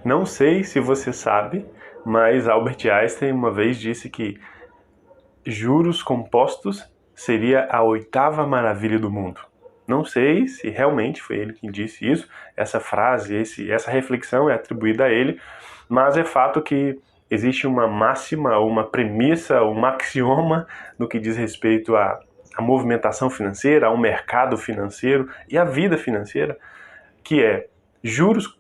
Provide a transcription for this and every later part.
Não sei se você sabe, mas Albert Einstein uma vez disse que juros compostos seria a oitava maravilha do mundo. Não sei se realmente foi ele quem disse isso, essa frase, essa reflexão é atribuída a ele, mas é fato que existe uma máxima, uma premissa, um axioma no que diz respeito à movimentação financeira, ao mercado financeiro e à vida financeira, que é juros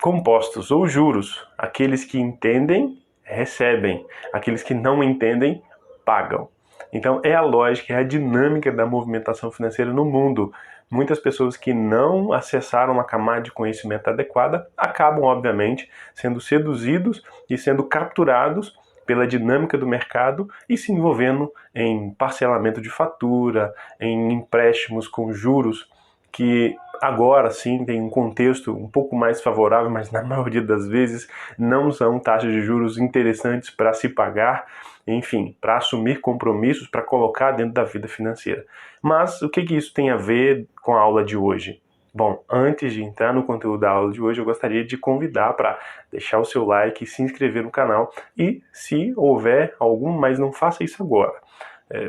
compostos ou juros. Aqueles que entendem, recebem. Aqueles que não entendem, pagam. Então é a lógica, é a dinâmica da movimentação financeira no mundo. Muitas pessoas que não acessaram uma camada de conhecimento adequada acabam, obviamente, sendo seduzidos e sendo capturados pela dinâmica do mercado e se envolvendo em parcelamento de fatura, em empréstimos com juros que agora sim tem um contexto um pouco mais favorável, mas na maioria das vezes não são taxas de juros interessantes para se pagar, enfim, para assumir compromissos, para colocar dentro da vida financeira. Mas o que isso tem a ver com a aula de hoje? Bom, antes de entrar no conteúdo da aula de hoje, eu gostaria de convidar para deixar o seu like, se inscrever no canal e, se houver algum, mas não faça isso agora,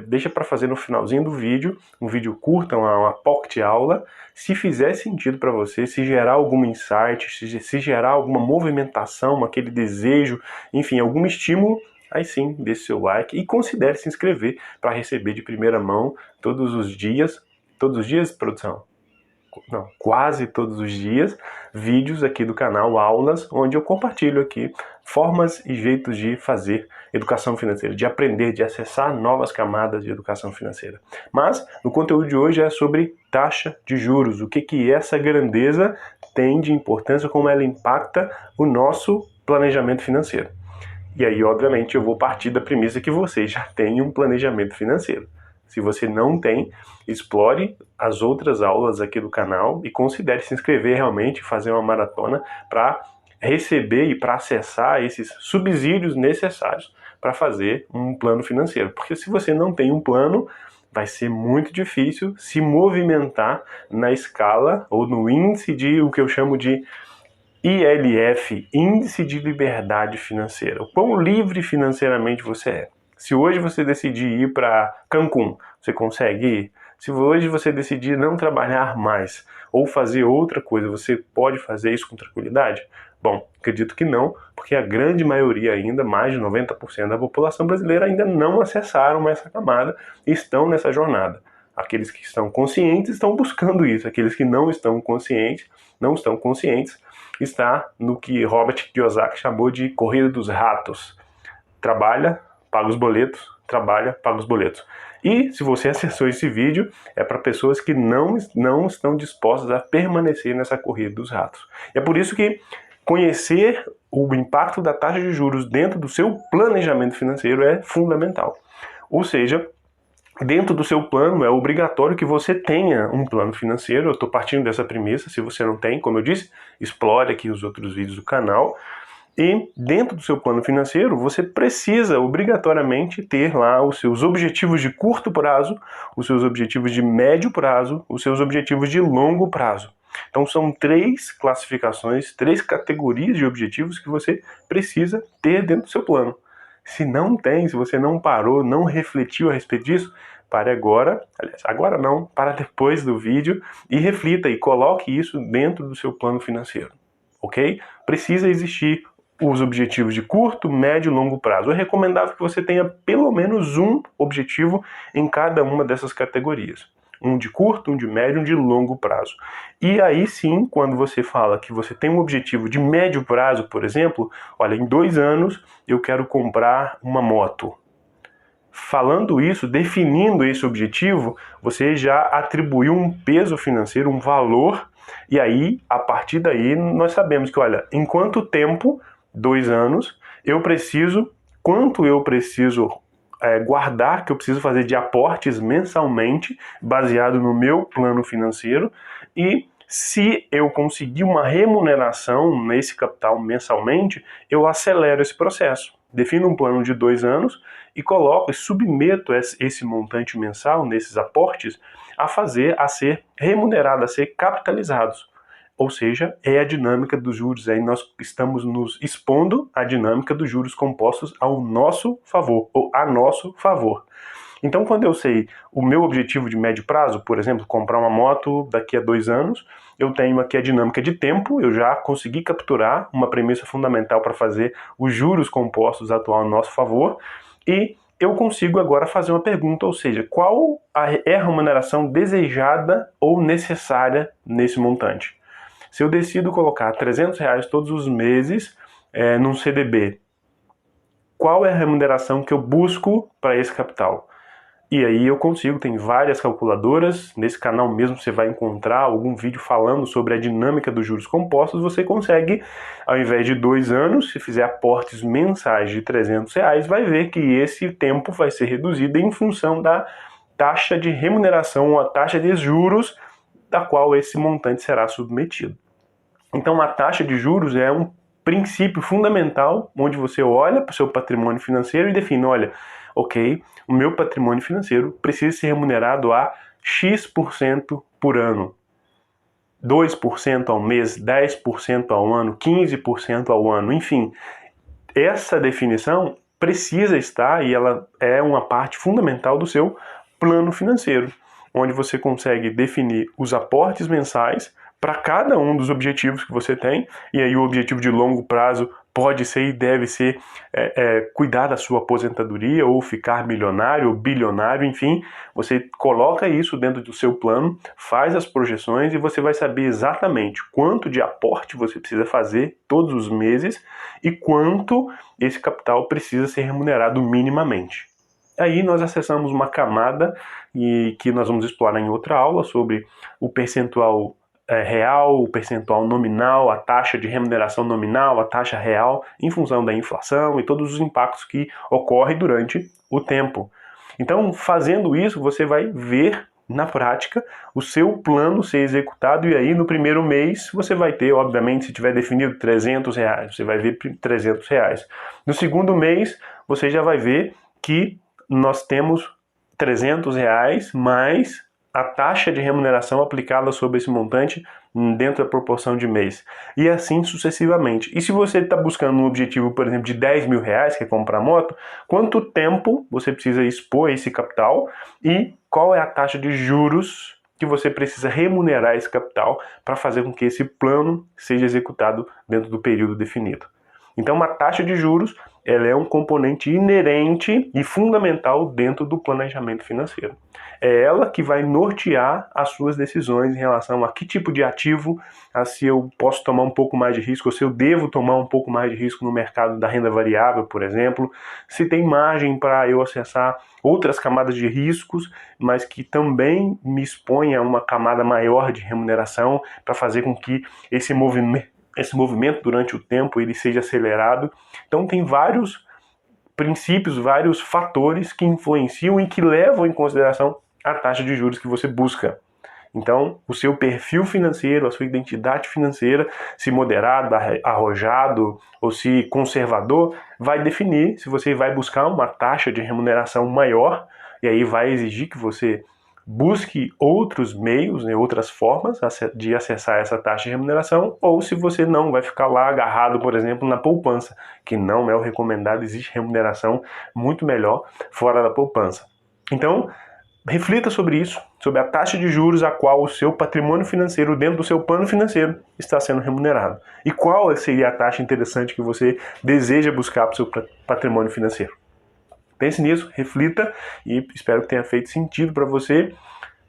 deixa para fazer no finalzinho do vídeo, um vídeo curto, uma pocket aula. Se fizer sentido para você, se gerar algum insight, se gerar alguma movimentação, aquele desejo, enfim, algum estímulo, aí sim, deixe seu like e considere se inscrever para receber de primeira mão todos os dias, produção? Não, quase todos os dias, vídeos aqui do canal, aulas, onde eu compartilho aqui formas e jeitos de fazer educação financeira, de aprender, de acessar novas camadas de educação financeira. Mas no conteúdo de hoje é sobre taxa de juros, o que essa grandeza tem de importância, como ela impacta o nosso planejamento financeiro. E aí, obviamente, eu vou partir da premissa que você já tem um planejamento financeiro. Se você não tem, explore as outras aulas aqui do canal e considere se inscrever realmente, fazer uma maratona para receber e para acessar esses subsídios necessários para fazer um plano financeiro. Porque se você não tem um plano, vai ser muito difícil se movimentar na escala ou no índice de o que eu chamo de ILF, Índice de Liberdade Financeira. O quão livre financeiramente você é. Se hoje você decidir ir para Cancún, você consegue ir? Se hoje você decidir não trabalhar mais ou fazer outra coisa, você pode fazer isso com tranquilidade? Bom, acredito que não, porque a grande maioria ainda, mais de 90% da população brasileira ainda não acessaram essa camada e estão nessa jornada. Aqueles que estão conscientes estão buscando isso, aqueles que não estão conscientes, está no que Robert Kiyosaki chamou de corrida dos ratos. Trabalha, paga os boletos, trabalha, paga os boletos. E se você acessou esse vídeo, é para pessoas que não estão dispostas a permanecer nessa corrida dos ratos. É por isso que conhecer o impacto da taxa de juros dentro do seu planejamento financeiro é fundamental. Ou seja, dentro do seu plano é obrigatório que você tenha um plano financeiro. Eu estou partindo dessa premissa. Se você não tem, como eu disse, explore aqui os outros vídeos do canal. E dentro do seu plano financeiro, você precisa obrigatoriamente ter lá os seus objetivos de curto prazo, os seus objetivos de médio prazo, os seus objetivos de longo prazo. Então são 3 classificações, 3 categorias de objetivos que você precisa ter dentro do seu plano. Se não tem, se você não parou, não refletiu a respeito disso, pare agora, aliás, agora não, para depois do vídeo e reflita e coloque isso dentro do seu plano financeiro, ok? Precisa existir os objetivos de curto, médio e longo prazo. É recomendável que você tenha pelo menos um objetivo em cada uma dessas categorias. Um de curto, um de médio, um de longo prazo. E aí sim, quando você fala que você tem um objetivo de médio prazo, por exemplo, olha, em 2 anos eu quero comprar uma moto. Falando isso, definindo esse objetivo, você já atribuiu um peso financeiro, um valor, e aí, a partir daí, nós sabemos que, olha, em quanto tempo, 2 anos, quanto eu preciso guardar, que eu preciso fazer de aportes mensalmente, baseado no meu plano financeiro, e se eu conseguir uma remuneração nesse capital mensalmente, eu acelero esse processo. Defino um plano de 2 anos e coloco e submeto esse montante mensal nesses aportes a ser remunerado, a ser capitalizados. ou seja, é a dinâmica dos juros. Aí nós estamos nos expondo à dinâmica dos juros compostos ao nosso favor, ou a nosso favor. Então, quando eu sei o meu objetivo de médio prazo, por exemplo, comprar uma moto daqui a 2 anos, eu tenho aqui a dinâmica de tempo, eu já consegui capturar uma premissa fundamental para fazer os juros compostos atuar ao nosso favor, e eu consigo agora fazer uma pergunta, ou seja, qual é a remuneração desejada ou necessária nesse montante? Se eu decido colocar R$300 todos os meses num CDB, qual é a remuneração que eu busco para esse capital? E aí eu consigo, tem várias calculadoras, nesse canal mesmo você vai encontrar algum vídeo falando sobre a dinâmica dos juros compostos, você consegue, ao invés de 2 anos, se fizer aportes mensais de R$300, vai ver que esse tempo vai ser reduzido em função da taxa de remuneração ou a taxa de juros da qual esse montante será submetido. Então a taxa de juros é um princípio fundamental onde você olha para o seu patrimônio financeiro e define, olha, ok, o meu patrimônio financeiro precisa ser remunerado a X% por ano. 2% ao mês, 10% ao ano, 15% ao ano, enfim. Essa definição precisa estar e ela é uma parte fundamental do seu plano financeiro, onde você consegue definir os aportes mensais para cada um dos objetivos que você tem, e aí o objetivo de longo prazo pode ser e deve ser cuidar da sua aposentadoria ou ficar milionário ou bilionário, enfim, você coloca isso dentro do seu plano, faz as projeções e você vai saber exatamente quanto de aporte você precisa fazer todos os meses e quanto esse capital precisa ser remunerado minimamente. Aí nós acessamos uma camada e que nós vamos explorar em outra aula sobre o percentual real, o percentual nominal, a taxa de remuneração nominal, a taxa real, em função da inflação e todos os impactos que ocorrem durante o tempo. Então, fazendo isso, você vai ver na prática o seu plano ser executado e aí no primeiro mês você vai ter, obviamente, se tiver definido R$300, você vai ver R$300. No segundo mês, você já vai ver que nós temos R$300 mais a taxa de remuneração aplicada sobre esse montante dentro da proporção de mês. E assim sucessivamente. E se você está buscando um objetivo, por exemplo, de R$10.000, que é comprar moto, quanto tempo você precisa expor esse capital e qual é a taxa de juros que você precisa remunerar esse capital para fazer com que esse plano seja executado dentro do período definido. Então, uma taxa de juros ela é um componente inerente e fundamental dentro do planejamento financeiro. É ela que vai nortear as suas decisões em relação a que tipo de ativo, se eu posso tomar um pouco mais de risco, ou se eu devo tomar um pouco mais de risco no mercado da renda variável, por exemplo, se tem margem para eu acessar outras camadas de riscos, mas que também me exponha a uma camada maior de remuneração para fazer com que esse movimento durante o tempo ele seja acelerado. Então tem vários princípios, vários fatores que influenciam e que levam em consideração a taxa de juros que você busca. Então, o seu perfil financeiro, a sua identidade financeira, se moderado, arrojado ou se conservador, vai definir se você vai buscar uma taxa de remuneração maior, e aí vai exigir que você busque outros meios, outras formas de acessar essa taxa de remuneração, ou se você não vai ficar lá agarrado, por exemplo, na poupança, que não é o recomendado, existe remuneração muito melhor fora da poupança. Então, reflita sobre isso, sobre a taxa de juros a qual o seu patrimônio financeiro dentro do seu plano financeiro está sendo remunerado. E qual seria a taxa interessante que você deseja buscar para o seu patrimônio financeiro. Pense nisso, reflita e espero que tenha feito sentido para você.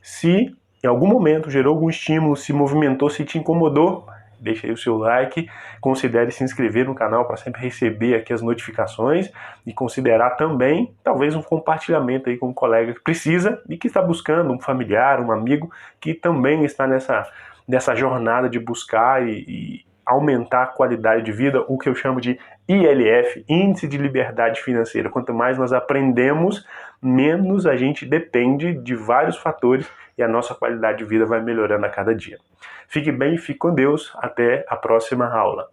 Se em algum momento gerou algum estímulo, se movimentou, se te incomodou, deixe aí o seu like, considere se inscrever no canal para sempre receber aqui as notificações e considerar também, talvez, um compartilhamento aí com um colega que precisa e que está buscando, um familiar, um amigo que também está nessa jornada de buscar e aumentar a qualidade de vida, o que eu chamo de ILF, Índice de Liberdade Financeira. Quanto mais nós aprendemos, menos a gente depende de vários fatores e a nossa qualidade de vida vai melhorando a cada dia. Fique bem, fique com Deus. Até a próxima aula.